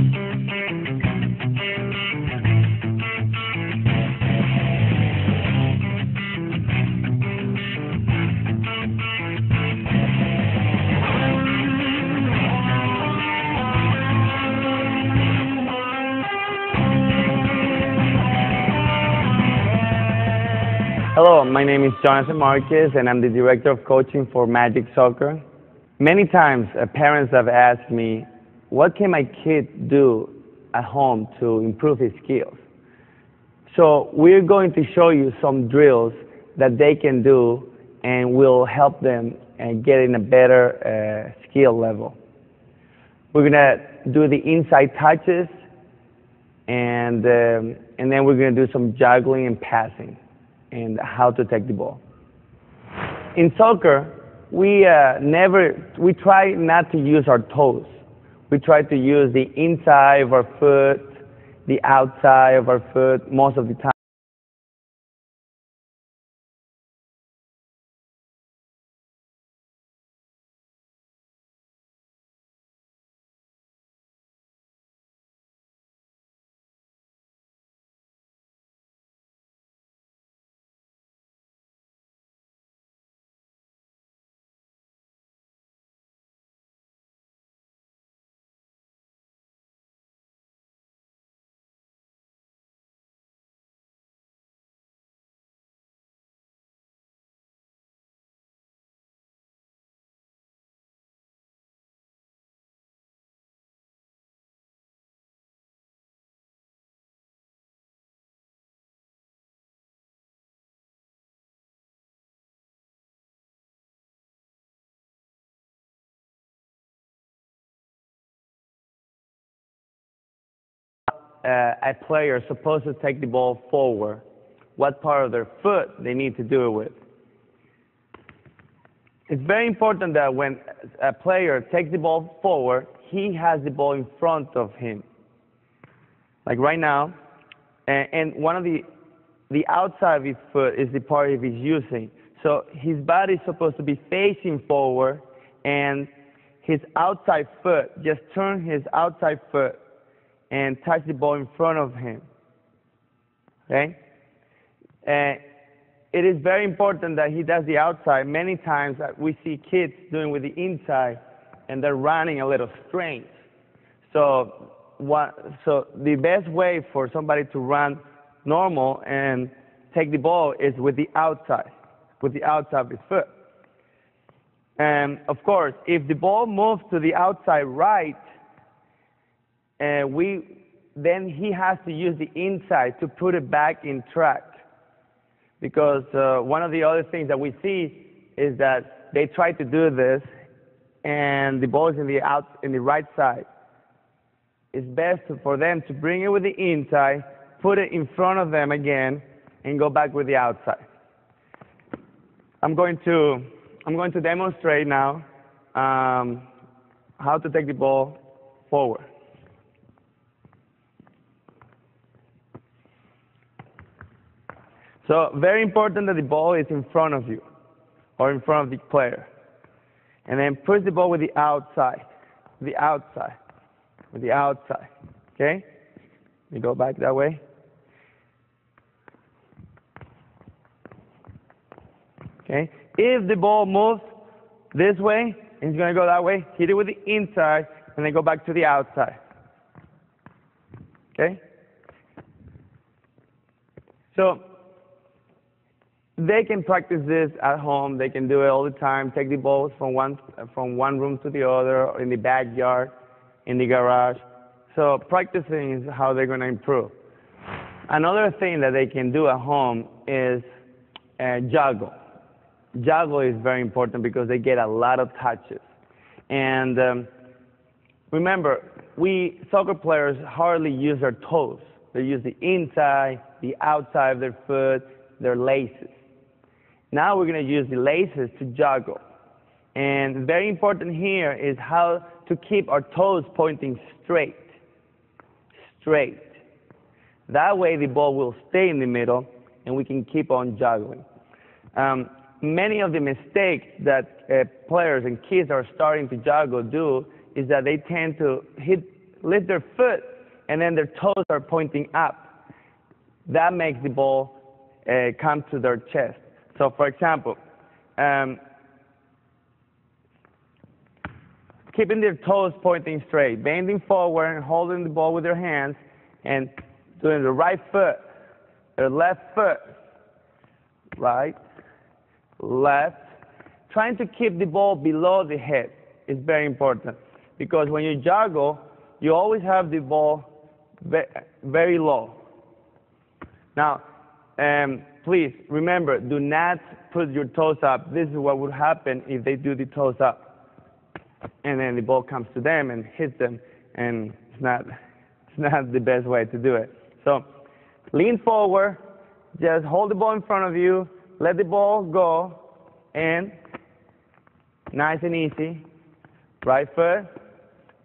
Hello, my name is Jonathan Marquez, and I'm the Director of Coaching for Magic Soccer. Many times, parents have asked me, what can my kid do at home to improve his skills? So we're going to show you some drills that they can do and will help them get in a better skill level. We're going to do the inside touches, and then we're going to do some juggling and passing and how to take the ball. In soccer, we try not to use our toes. We try to use the inside of our foot, the outside of our foot most of the time. A player is supposed to take the ball forward, what part of their foot they need to do it with. It's very important that when a player takes the ball forward, he has the ball in front of him. Like right now, and one of the outside of his foot is the part he's using. So his body is supposed to be facing forward, and his outside foot, just turn his outside foot and touch the ball in front of him. Okay? It is very important that he does the outside. Many times we see kids doing with the inside, and they're running a little strange. So the best way for somebody to run normal and take the ball is with the outside of his foot. And of course, if the ball moves to the outside right, then he has to use the inside to put it back in track. Because one of the other things that we see is that they try to do this, and the ball is in the right side. It's best for them to bring it with the inside, put it in front of them again, and go back with the outside. I'm going to demonstrate now how to take the ball forward. So very important that the ball is in front of you or in front of the player. And then push the ball with the outside, with the outside. Okay? You go back that way. Okay? If the ball moves this way, and it's going to go that way, hit it with the inside, and then go back to the outside. Okay? So they can practice this at home. They can do it all the time. Take the balls from one room to the other, or in the backyard, in the garage. So practicing is how they're going to improve. Another thing that they can do at home is juggle. Juggle is very important because they get a lot of touches. And remember, we soccer players hardly use their toes. They use the inside, the outside of their foot, their laces. Now we're going to use the laces to juggle. And very important here is how to keep our toes pointing straight. Straight. That way the ball will stay in the middle and we can keep on juggling. Many of the mistakes that players and kids are starting to juggle do is that they tend to hit lift their foot, and then their toes are pointing up. That makes the ball come to their chest. So, for example, keeping their toes pointing straight, bending forward and holding the ball with their hands, and doing the right foot, their left foot, right, left, trying to keep the ball below the head is very important, because when you juggle, you always have the ball very low. Now, please remember, do not put your toes up. This is what would happen if they do the toes up, and then the ball comes to them and hits them, and it's not the best way to do it. So lean forward, just hold the ball in front of you, let the ball go, and nice and easy, right foot,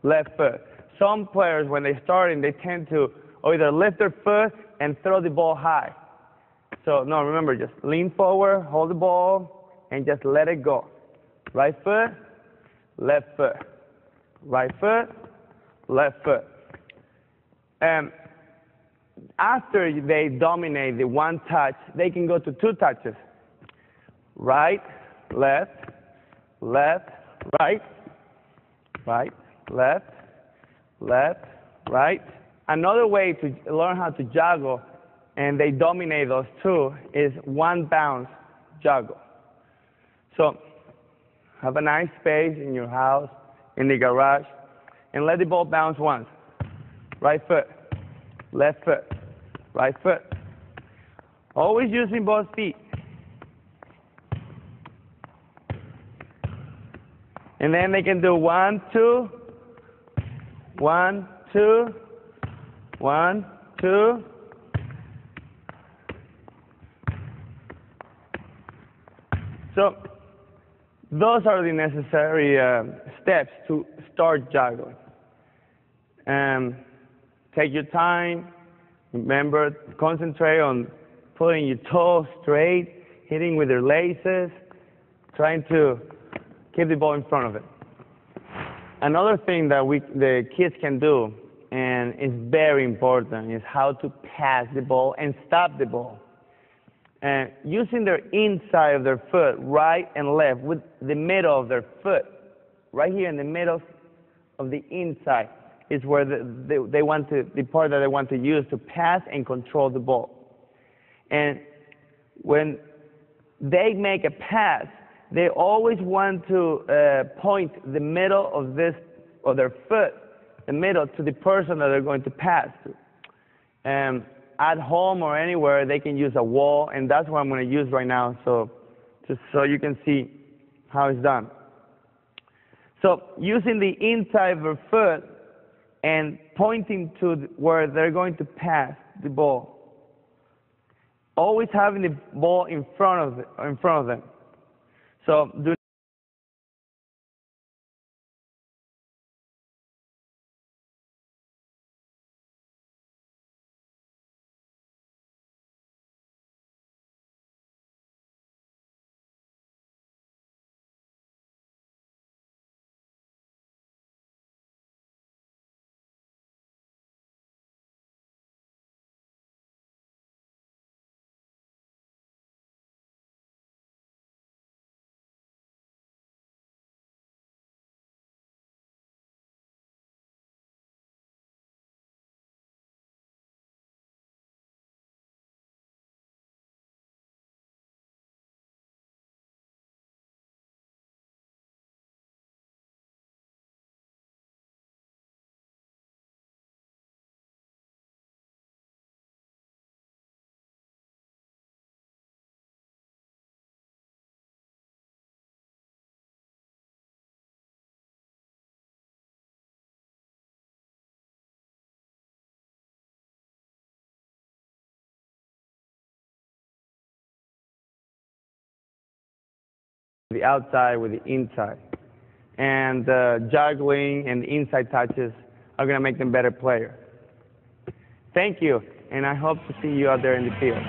left foot. Some players, when they're starting, they tend to either lift their foot and throw the ball high. So no, remember, just lean forward, hold the ball, and just let it go. Right foot, left foot, right foot, left foot. After they dominate the one touch, they can go to two touches. Right, left, left, right, right, left, left, right. Another way to learn how to juggle, and they dominate those two, is one bounce juggle. So have a nice space in your house, in the garage, and let the ball bounce once. Right foot, left foot, right foot. Always using both feet. And then they can do 1, 2, 1, 2, 1, 2. So those are the necessary steps to start juggling. Take your time. Remember, concentrate on putting your toes straight, hitting with your laces, trying to keep the ball in front of it. Another thing that the kids can do, and is very important, is how to pass the ball and stop the ball. Using their inside of their foot, right and left, with the middle of their foot, right here in the middle of the inside, is where the part that they want to use to pass and control the ball. And when they make a pass, they always want to point the middle of their foot, the middle, to the person that they're going to pass to. At home or anywhere, they can use a wall, and that's what I'm going to use right now, just so you can see how it's done. So using the inside of their foot and pointing to where they're going to pass the ball. Always having the ball in front of them. So do the outside with the inside. And juggling and the inside touches are going to make them better players. Thank you, and I hope to see you out there in the field.